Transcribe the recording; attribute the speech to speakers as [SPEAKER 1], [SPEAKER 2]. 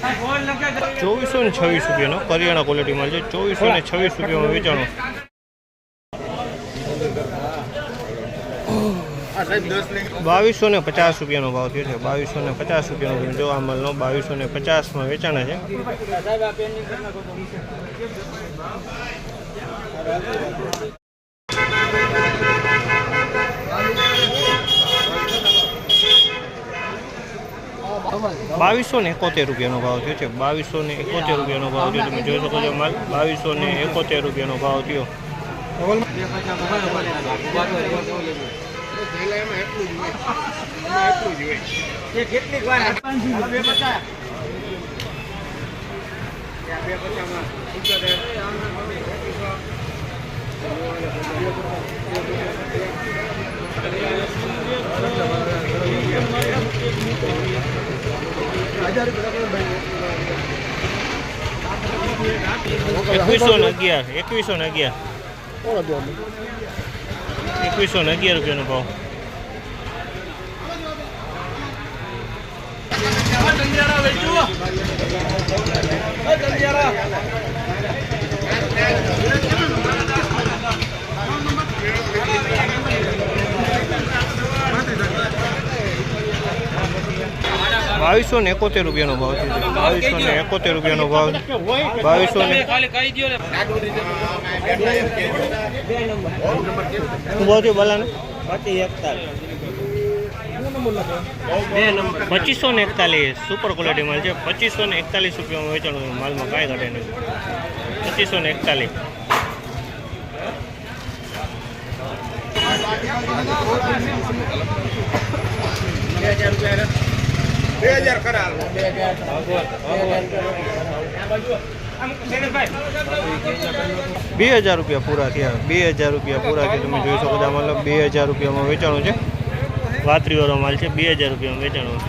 [SPEAKER 1] ₹2426 કરિયાણા quality માલ છે। ₹2426 વેચાણો। ₹2250 ભાવ થયો છે। ₹2250 જો આ માલનો 2250 વેચાણા છે। ₹2271 ભાવ થયો છે। ₹2271 ભાવ થયો। તમે જોઈ શકો છો માલ ₹2271 ભાવ થયો। ₹2111 ભાવ। ₹2271 ભાવ છે। ₹2271 ભાવ। 2541 સુપર ક્વોલિટી માલ છે। ₹2541 વેચાણું। માલમાં કાંઈ ઘટે નહીં। 2541 ₹2000 પૂરા થયા। ₹2000 પૂરા થયા। તમે જોઈ શકો છો મતલબ ₹2000 વેચાણું છે। વાતરીવાળો માલ છે। ₹2000 વેચાણું।